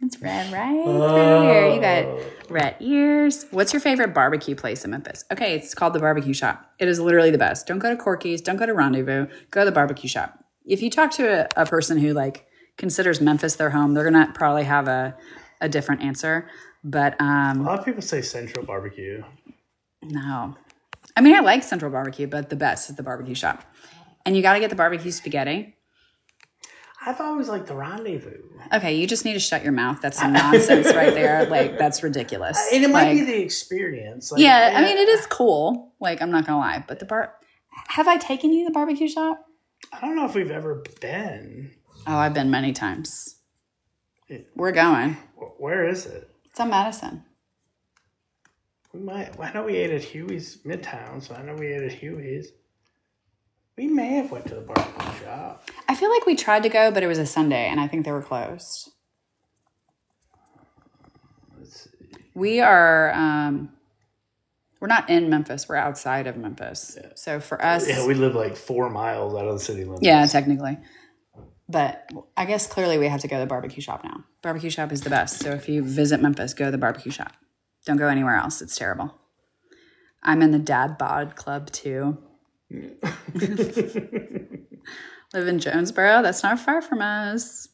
It's red right through here. You got red ears. What's your favorite barbecue place in Memphis? Okay, it's called the Barbecue Shop. It is literally the best. Don't go to Corky's. Don't go to Rendezvous. Go to the Barbecue Shop. If you talk to a person who considers Memphis their home, they're gonna probably have a different answer. But
a lot of people say Central Barbecue.
No, I mean I like Central Barbecue, but the best is the Barbecue Shop, and you got to get the barbecue spaghetti.
I've always liked the Rendezvous.
Okay, you just need to shut your mouth. That's some nonsense right there. That's ridiculous.
And it might be the experience.
I mean, it is cool. I'm not gonna lie, but have I taken you to the Barbecue Shop?
I don't know if we've ever been.
Oh, I've been many times. We're going.
Where is it?
It's on Madison.
We might. I know we ate at Huey's Midtown, so I know we ate at Huey's. We may have went to the Barbecue Shop.
I feel like we tried to go, but it was a Sunday, and I think they were closed.
Let's see.
We are. We're not in Memphis. We're outside of Memphis. Yeah. So for us,
we live 4 miles out of the city limits.
Yeah, technically. But I guess clearly we have to go to the Barbecue Shop now. Barbecue Shop is the best. So if you visit Memphis, go to the Barbecue Shop. Don't go anywhere else. It's terrible. I'm in the Dad Bod Club too. Live in Jonesboro. That's not far from us.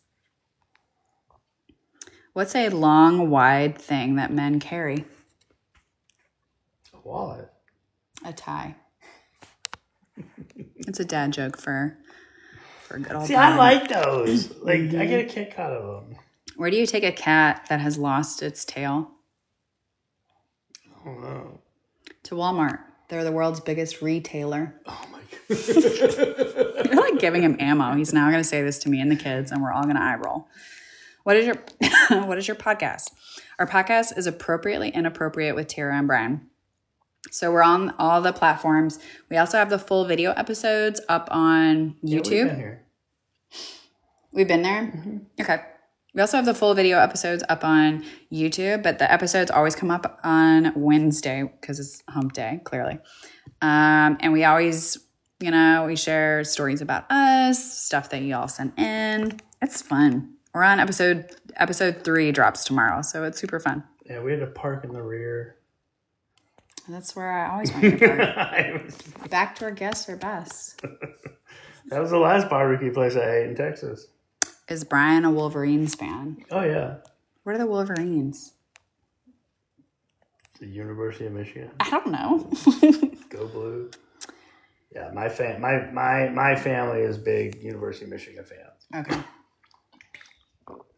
What's a long, wide thing that men carry?
A wallet.
A tie. It's a dad joke for a good old
See,
time.
I like those. Like, I get a kick out of them.
Where do you take a cat that has lost its tail?
I don't know.
To Walmart. They're the world's biggest retailer.
Oh, my God.
You're like giving him ammo. He's now going to say this to me and the kids, and we're all going to eye roll. What is your podcast? Our podcast is Appropriately Inappropriate with Tara and Brian. So we're on all the platforms. We also have the full video episodes up on YouTube.
Yeah, we've been here.
We've been there? Mm-hmm. Okay. We also have the full video episodes up on YouTube, but the episodes always come up on Wednesday because it's hump day, clearly. And we always, we share stories about us, stuff that y'all sent in. It's fun. We're on episode 3 drops tomorrow, so it's super fun.
Yeah, we had to park in the rear.
That's where I always want to park. Backdoor guests are best.
That was the last barbecue place I ate in Texas.
Is Brian a Wolverines fan?
Oh, yeah.
What are the Wolverines?
The University of Michigan.
I don't know.
Go Blue. Yeah, my family is big University of Michigan fans.
Okay.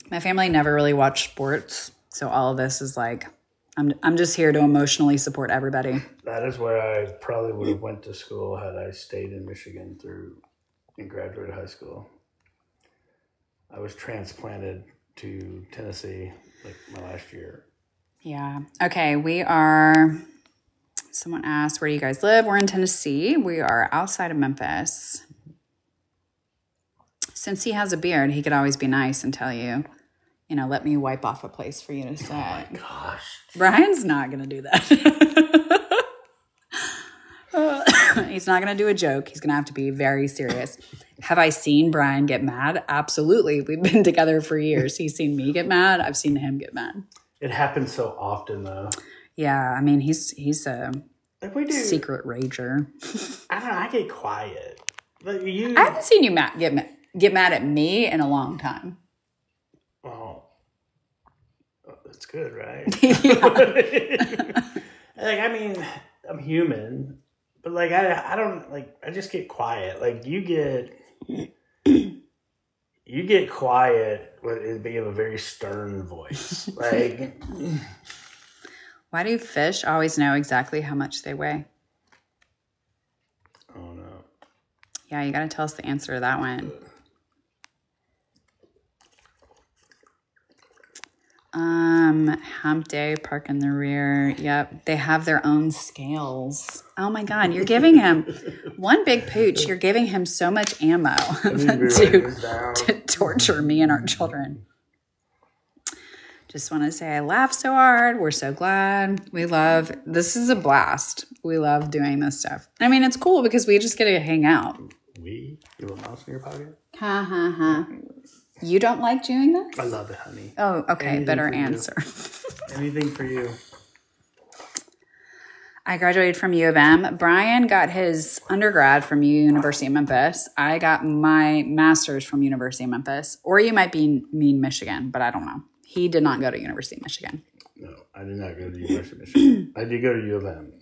My family never really watched sports, so all of this is like, I'm just here to emotionally support everybody.
That is where I probably would have went to school had I stayed in Michigan and graduated high school. I was transplanted to Tennessee like my last year.
Yeah. Okay, someone asked, where do you guys live? We're in Tennessee. We are outside of Memphis. Since he has a beard, he could always be nice and tell you, let me wipe off a place for you to sit.
Oh my gosh.
Brian's not going to do that. He's not going to do a joke. He's going to have to be very serious. Have I seen Brian get mad? Absolutely. We've been together for years. He's seen me get mad. I've seen him get mad.
It happens so often, though.
Yeah, I mean, he's a secret rager.
I don't know. I get quiet. But
I haven't seen you get mad at me in a long time.
Oh, that's good, right? I mean, I'm human, but I don't I just get quiet. You get quiet with being a very stern voice.
Why do fish always know exactly how much they weigh?
Oh no.
Yeah, you got to tell us the answer to that one. Hump day, park in the rear. Yep. They have their own scales. Oh my God. You're giving him one big pooch. You're giving him so much ammo to torture me and our children. Just want to say I laughed so hard. We're so glad. This is a blast. We love doing this stuff. I mean, it's cool because we just get to hang out.
You have a mouse in your pocket?
Ha ha ha. You don't like doing this?
I love it, honey.
Oh, okay.
Anything
Better answer.
Anything for you.
I graduated from U of M. Brian got his undergrad from University of Memphis. I got my master's from University of Memphis. Or you might mean Michigan, but I don't know. He did not go to University of Michigan.
No, I did not go to University of Michigan. I did go to U of M.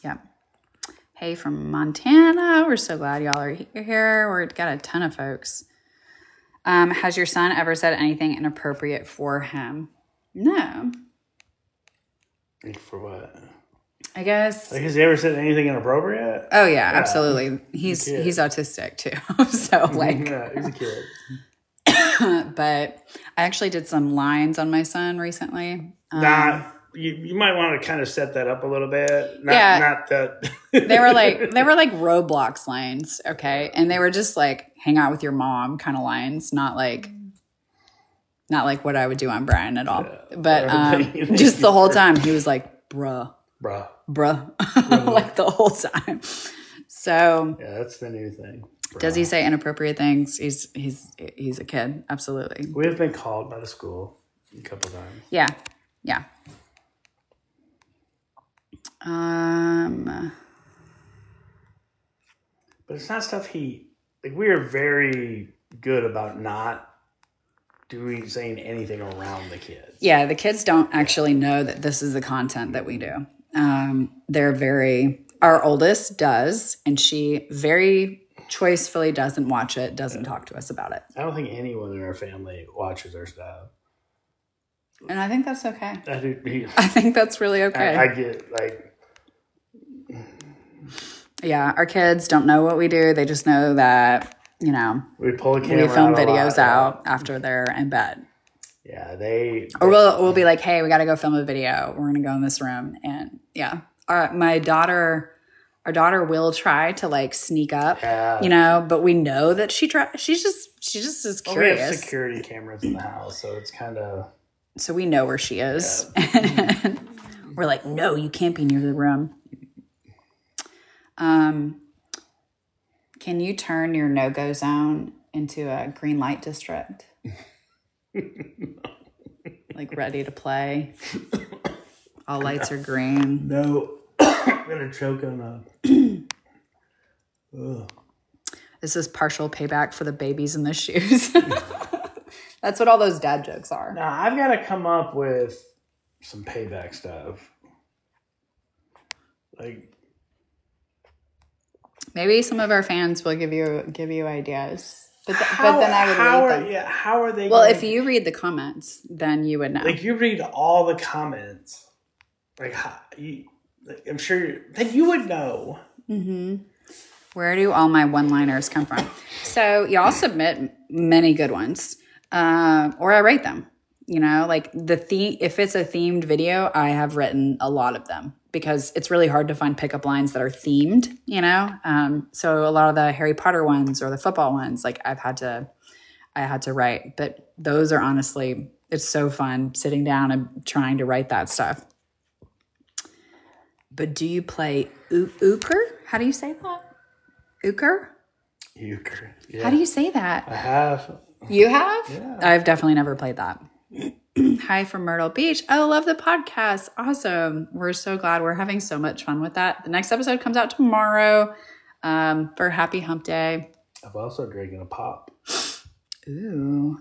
Yeah. Hey, from Montana. We're so glad y'all are here. We've got a ton of folks. Has your son ever said anything inappropriate for him? No.
For what?
I guess.
Has he ever said anything inappropriate?
Oh yeah, absolutely. He's autistic too. So
yeah, he's a kid.
But I actually did some lines on my son recently.
You might want to kind of set that up a little bit. Not that
they were like Roblox lines, okay? And they were just like hang out with your mom kind of lines, not like what I would do on Brian at all. Yeah, but just the whole time he was like, bruh. Like the whole time. So
yeah, that's the new thing. Bruh.
Does he say inappropriate things? He's a kid, absolutely.
We have been called by the school a couple times.
Yeah.
But it's not stuff we are very good about not saying anything around the kids.
Yeah, the kids don't actually know that this is the content that we do. Our oldest does, and she very choicefully doesn't watch it, doesn't talk to us about it.
I don't think anyone in our family watches our stuff.
And I think that's okay.
I
think that's really okay.
I get, like...
Yeah, our kids don't know what we do. They just know that, you know...
We pull a camera
we film
out
videos out after they're in bed.
Yeah,
Or we'll be like, hey, we got to go film a video. We're going to go in this room. And, yeah. Our daughter will try to like sneak up, you know, but we know that she just is curious.
We have security cameras in the house, so it's kind of...
So we know where she is. Yeah. We're like, no, you can't be near the room. Can you turn your no-go zone into a green light district? Like ready to play. All lights are green.
No. I'm going to choke on
This is partial payback for the babies in the shoes. That's what all those dad jokes are.
Nah, I've got to come up with some payback stuff. Like,
maybe some of our fans will give you ideas. But then I would read them.
Yeah, how are they?
Well, if you read the comments, then you would know.
Like, you read all the comments. Like, I'm sure then you would know.
Mm-hmm. Where do all my one-liners come from? So y'all submit many good ones, or I write them. You know, like if it's a themed video, I have written a lot of them because it's really hard to find pickup lines that are themed. You know, so a lot of the Harry Potter ones or the football ones, like I had to write. But those are honestly, it's so fun sitting down and trying to write that stuff. But do you play euchre? How do you say that? Euchre?
Euchre. Yeah.
How do you say that?
I have.
You have?
Yeah.
I've definitely never played that. Hi from Myrtle Beach. Oh, love the podcast. Awesome. We're so glad. We're having so much fun with that. The next episode comes out tomorrow for Happy Hump Day.
I've also drinking a pop.
Ooh.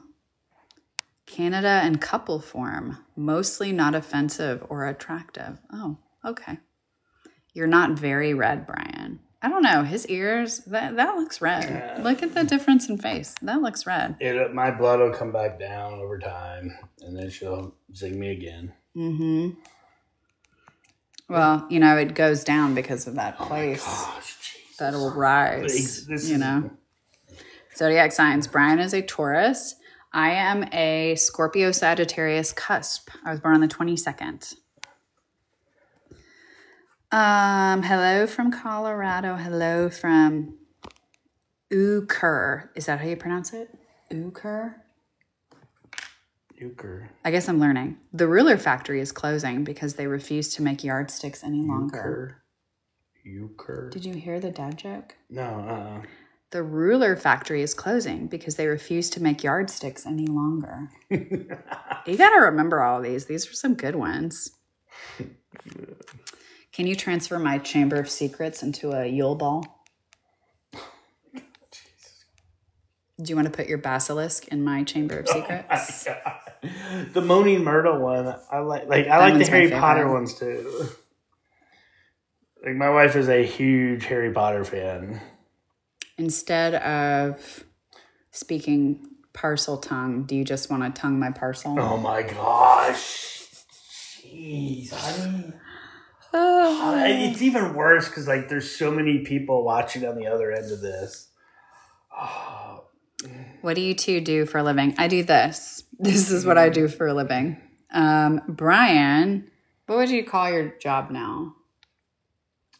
Canada and couple form. Mostly not offensive or attractive. Oh, okay. You're not very red, Brian. I don't know. His ears, that looks red. Look at the difference in face. That looks red.
My blood will come back down over time, and then she'll zing me again.
Mm-hmm. Well, you know, it goes down because of that place.
Oh my gosh, Jesus.
That'll rise, you know. Zodiac signs. Brian is a Taurus. I am a Scorpio Sagittarius cusp. I was born on the 22nd. Hello from Colorado. Hello from Euchre. Is that how you pronounce it? Euchre?
Euchre.
I guess I'm learning. The ruler factory is closing because they refuse to make yardsticks any longer.
Euchre.
Did you hear the dad joke?
No,
The ruler factory is closing because they refuse to make yardsticks any longer. You got to remember all of these. These are some good ones. Can you transfer my Chamber of Secrets into a Yule Ball? Do you want to put your basilisk in my Chamber of Secrets?
Oh, the Moaning Myrtle one, I like the Harry Potter ones too. Like, my wife is a huge Harry Potter fan.
Instead of speaking parcel tongue, do you just want to tongue my parcel?
Oh my gosh. Jeez, honey. It's even worse because, like, there's so many people watching on the other end of this. Oh.
What do you two do for a living? I do this. This is what I do for a living. Brian, what would you call your job now?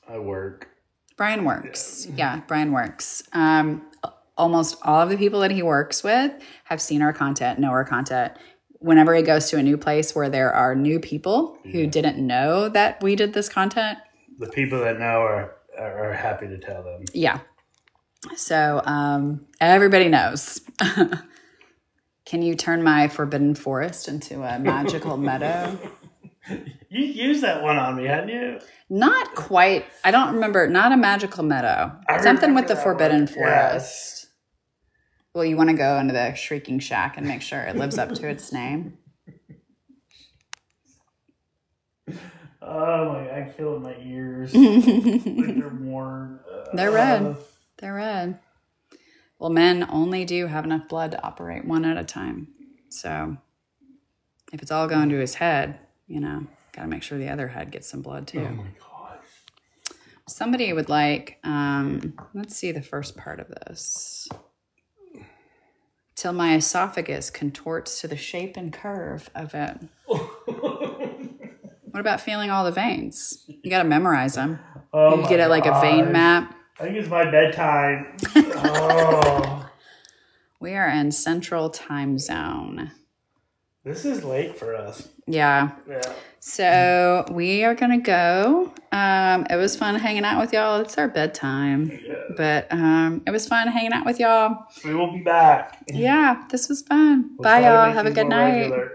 I work.
Brian works. Yeah, Brian works. Almost all of the people that he works with have seen our content, know our content. Whenever he goes to a new place where there are new people who didn't know that we did this content.
The people that know are happy to tell them. Yeah.
So everybody knows. Can you turn my forbidden forest into a magical meadow?
You used that one on me, hadn't you?
Not quite. I don't remember. Not a magical meadow. Something with the forbidden forest. Well, you want to go into the Shrieking Shack and make sure it lives up to its name.
Oh my God, I'm killing my ears. Like they're warm.
They're red. They're red. Well, men only do have enough blood to operate one at a time. So if it's all going to his head, you know, got to make sure the other head gets some blood too.
Oh my gosh.
Somebody would like, let's see the first part of this. Till my esophagus contorts to the shape and curve of it. What about feeling all the veins? You got to memorize them.
Oh
You get it like a vein map.
I think it's my bedtime. Oh.
We are in Central Time Zone.
This is late for us.
Yeah. So we are going to go. It was fun hanging out with y'all. It's our bedtime.
Yeah.
But it was fun hanging out with y'all.
We will be back.
Yeah, this was fun.
We'll
Bye,
try to
y'all.
make
Have a
these
good
more
night.
regular.